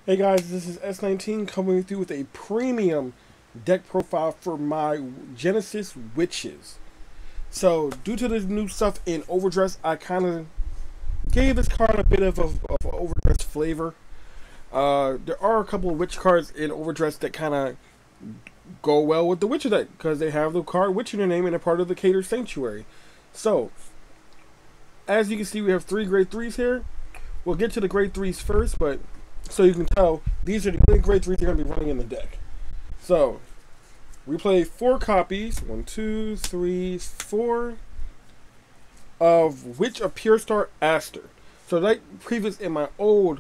Hey guys, this is S19 coming through with a premium deck profile for my Genesis Witches. So, due to the new stuff in Overdress, I kind of gave this card a bit of Overdress flavor. There are a couple of Witch cards in Overdress that kind of go well with the Witcher deck because they have the card Witch in their name and they're part of the Cater Sanctuary. So, as you can see, we have 3 grade 3s here. We'll get to the grade 3s first, but so you can tell, these are the only grade 3s you're going to be running in the deck. So, we play 4 copies, 1, 2, 3, 4, of Witch of Pure Star Aster. So, like previous in my old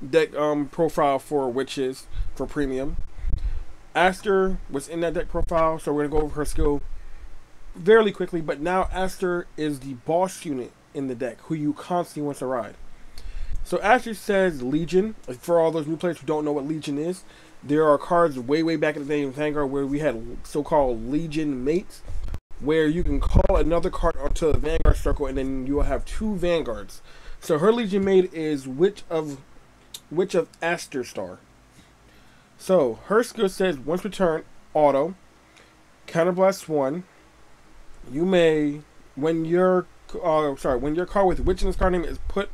deck profile for Witches, for Premium, Aster was in that deck profile, so we're going to go over her skill fairly quickly. But now Aster is the boss unit in the deck, who you constantly want to ride. So Aster says Legion. For all those new players who don't know what Legion is, there are cards way back in the day in Vanguard where we had so-called Legion mates, where you can call another card onto the Vanguard circle and then you will have 2 Vanguards. So her Legion mate is Witch of Aster Star. So her skill says once per turn, auto, counterblast 1. You may, when your card with Witch in this card name is put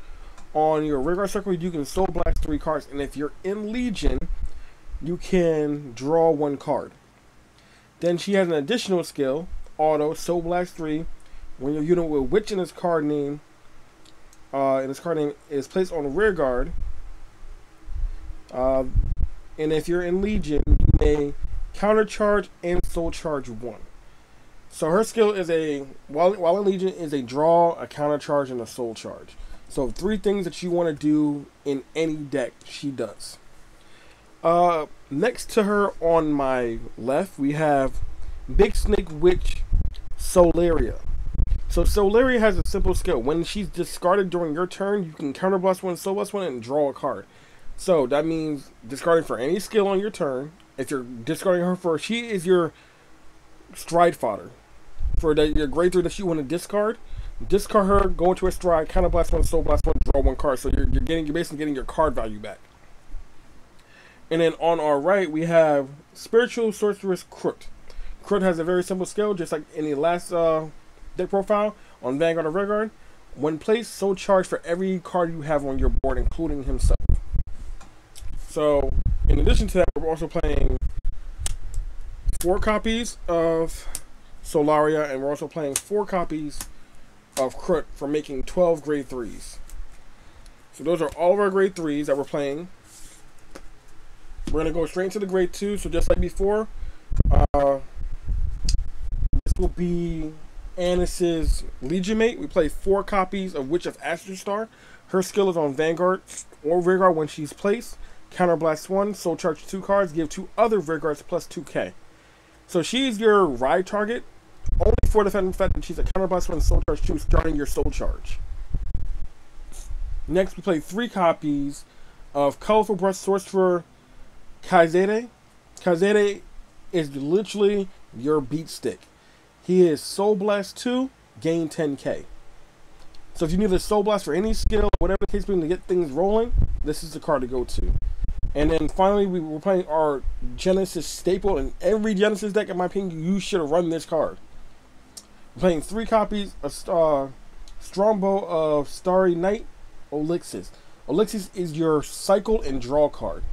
on your rearguard circle, you can soul blast 3 cards, and if you're in Legion, you can draw 1 card. Then she has an additional skill, auto, soul blast 3. When your unit with Witch in its card name, is placed on rearguard, and if you're in Legion, you may countercharge and soul charge 1. So her skill is while in Legion, is a draw, a countercharge, and a soul charge. So 3 things that you want to do in any deck, she does. Next to her on my left, we have Big Snake Witch Solaria. So Solaria has a simple skill. When she's discarded during your turn, you can counterblast 1, soul blast 1, and draw a card. So that means discarding for any skill on your turn. If you're discarding her for, she is your stride fodder. For your grade 3 that you want to discard her, go into a stride, counterblast 1, soul blast 1, draw 1 card. So you're basically getting your card value back. And then on our right, we have Spiritual Sorceress Crook. Crook has a very simple skill, just like in the last deck profile on Vanguard or Rearguard. When placed, soul charge for every card you have on your board, including himself. So, in addition to that, we're also playing 4 copies of Solaria, and we're also playing 4 copies of Crook for making 12 grade 3s. So those are all of our grade 3s that we're playing. We're going to go straight into the grade 2. So just like before, this will be Annis's Legion mate. We play 4 copies of Witch of Aster Star. Her skill is on Vanguard or Rearguard when she's placed. Counterblast 1, soul charge 2 cards, give 2 other Rearguards plus 2k. So she's your ride target, only for the fact that she's a counterblast 1, soul charge 2, starting your soul charge. Next, we play 3 copies of Colorful Brush Sorcerer Kaizere. Kaizere is literally your beat stick. He is Soul Blast 2, gain 10k. So if you need a Soul Blast for any skill, whatever the case may be, to get things rolling, this is the card to go to. And then finally, we're playing our Genesis staple. In every Genesis deck, in my opinion, you should run this card. We're playing 3 copies of Strongbow of Starry Night, Elixis. Elixis is your cycle and draw card.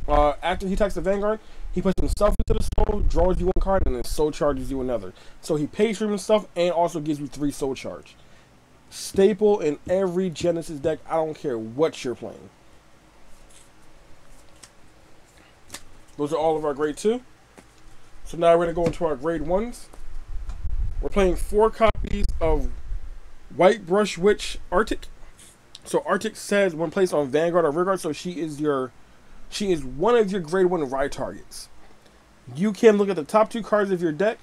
After he attacks the Vanguard, he puts himself into the soul, draws you 1 card, and then soul charges you another. So he pays for himself and also gives you 3 soul charge. Staple in every Genesis deck. I don't care what you're playing. Those are all of our grade 2. So now we're going to go into our grade 1s. We're playing 4 copies of White Brush Witch Arctic. So Arctic says when placed on Vanguard or Rearguard, so she is one of your grade 1 ride targets. You can look at the top 2 cards of your deck,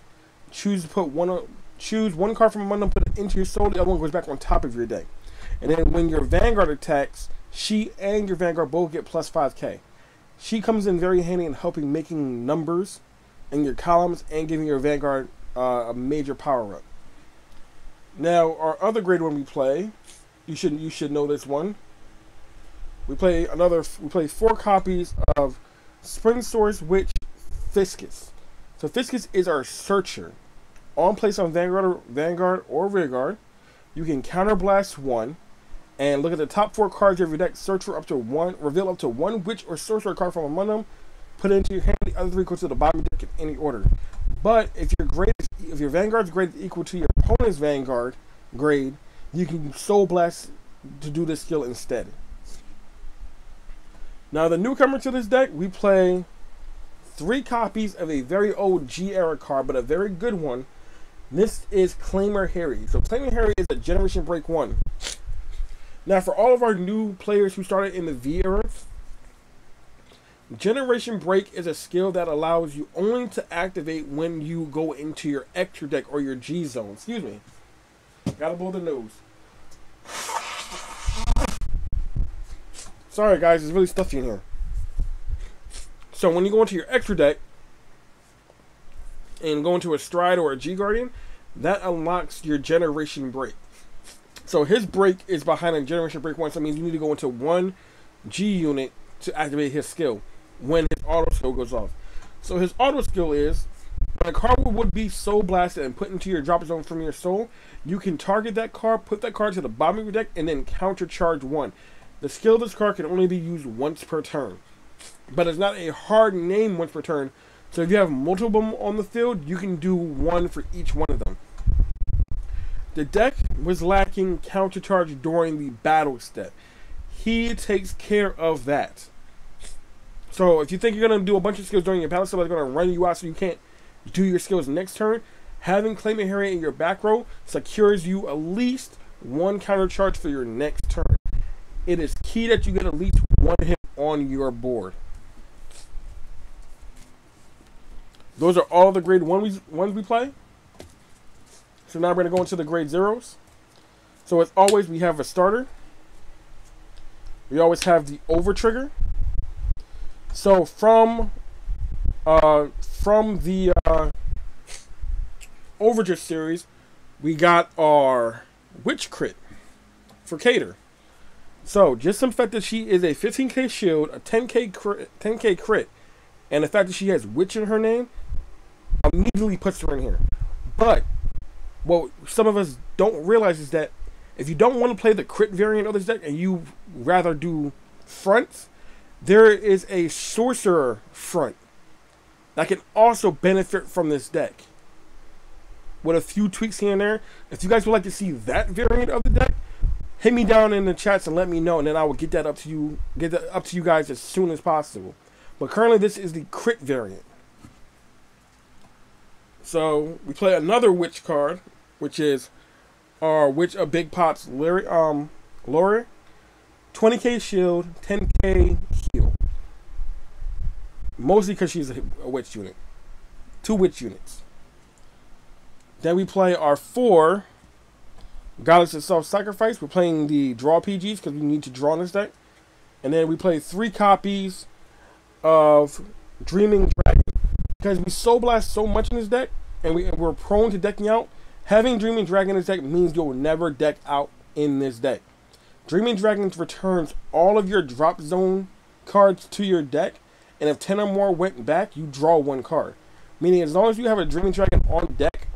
choose one card from among them, put it into your soul, the other one goes back on top of your deck. And then when your Vanguard attacks, she and your Vanguard both get plus 5k. She comes in very handy in helping making numbers in your columns and giving your Vanguard a major power up. Now, our other grade 1 we play, you should know this one. We play 4 copies of Spring Source Witch Fiscus. So Fiscus is our searcher. On place on Vanguard or Rearguard, you can counterblast 1 and look at the top 4 cards of your deck. Search for up to 1, reveal up to 1 witch or sorcerer card from among them. Put it into your hand. The other 3 go to the bottom of your deck in any order. But if your Vanguard's grade is equal to your opponent's Vanguard grade, you can Soul Blast to do this skill instead. Now, the newcomer to this deck, we play 3 copies of a very old G-era card, but a very good one. This is Claimer Harry. So Claimer Harry is a Generation Break 1. Now, for all of our new players who started in the V era, Generation Break is a skill that allows you only to activate when you go into your extra deck or your G zone. Excuse me. Gotta blow the nose. Sorry guys, it's really stuffy in here. So when you go into your extra deck and go into a Stride or a G Guardian, that unlocks your Generation Break. So his break is behind a Generation Break 1, so that means you need to go into 1 G unit to activate his skill when his auto skill goes off. So his auto skill is, when a card would be Soul Blasted and put into your drop zone from your soul, you can target that card, put that card to the bottom of your deck, and then counter charge 1. The skill of this card can only be used once per turn, but it's not a hard name once per turn. So if you have multiple on the field, you can do 1 for each one of them. The deck was lacking counter charge during the battle step. He takes care of that. So if you think you're going to do a bunch of skills during your battle step that's going to run you out so you can't do your skills next turn, having Claimer Harry in your back row secures you at least 1 counter charge for your next turn. It is key that you get at least 1 of him on your board. Those are all the grade 1s we play. So now we're going to go into the grade 0s. So as always, we have a starter. We always have the over trigger. So from the Overture series, we got our Witch Crit for Cater. So just some fact that she is a 15k shield, a 10k crit, and the fact that she has Witch in her name immediately puts her in here. But what some of us don't realize is that if you don't want to play the crit variant of this deck and you rather do fronts, there is a sorcerer front that can also benefit from this deck with a few tweaks here and there. If you guys would like to see that variant of the deck, hit me down in the chats and let me know, and then I will get that up to you guys as soon as possible. But currently this is the crit variant. So we play another witch card, which is our Witch of Big Pots Lore. 20k shield, 10k heal. Mostly because she's a witch unit. 2 witch units. Then we play our 4 Goddess of Self-Sacrifice. We're playing the draw PGs because we need to draw in this deck. And then we play 3 copies of Dreaming Dragon. Because we Soul Blast so much in this deck, and we're prone to decking out, having Dreaming Dragon in this deck means you'll never deck out in this deck. Dreaming Dragon returns all of your drop zone cards to your deck, and if 10 or more went back, you draw 1 card. Meaning as long as you have a Dreaming Dragon on deck,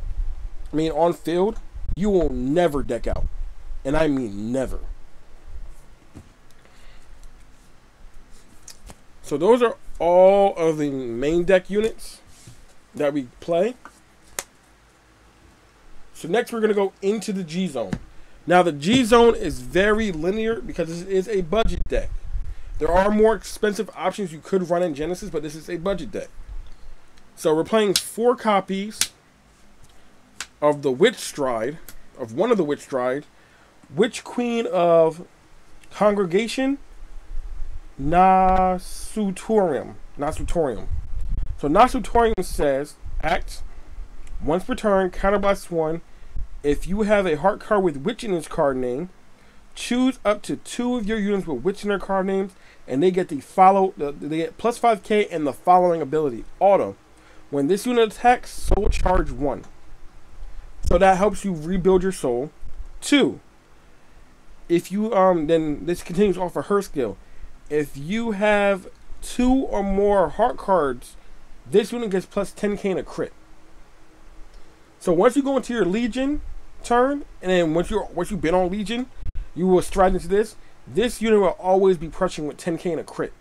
on field, you will never deck out. And I mean never. So those are all of the main deck units that we play. So next we're going to go into the G Zone. Now the G Zone is very linear because this is a budget deck. There are more expensive options you could run in Genesis, but this is a budget deck. So we're playing 4 copies of the Witch Stride, of one of the Witch Stride, Witch Queen of Congregation, Nasutorium. So Nasutorium says, act once per turn, counterblast 1. If you have a heart card with Witch in its card name, choose up to 2 of your units with Witch in their card names, and they get they get plus 5k and the following ability, Auto. When this unit attacks, soul charge 1. So that helps you rebuild your soul. 2. If you then this continues off of her skill. if you have 2 or more heart cards, this unit gets plus 10k in a crit. So once you go into your Legion turn, and then once you've been on Legion, you will stride into this. This unit will always be crushing with 10k in a crit.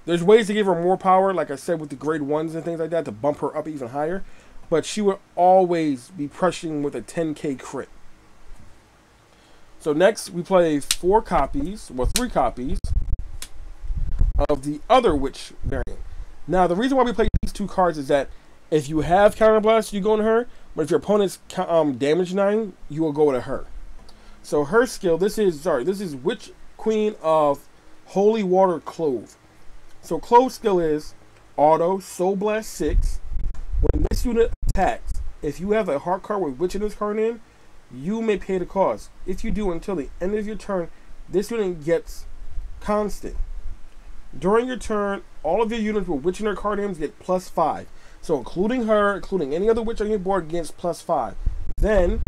There's ways to give her more power, like I said, with the grade 1s and things like that, to bump her up even higher. But she will always be crushing with a 10k crit. So next, we play 3 copies of the other Witch variant. Now, the reason why we play these 2 cards is that if you have Counterblast, you go into her. But if your opponent's damage 9, you will go to her. So her skill, this is Witch Queen of Holy Water Clove. So Clove skill is Auto Soul Blast 6. When this unit attacks, if you have a heart card with Witch in this card in, you may pay the cost. If you do, until the end of your turn, this unit gets constant. During your turn, all of your units with Witch in their card names get +5. So including her, including any other Witch on your board, gets +5. Then,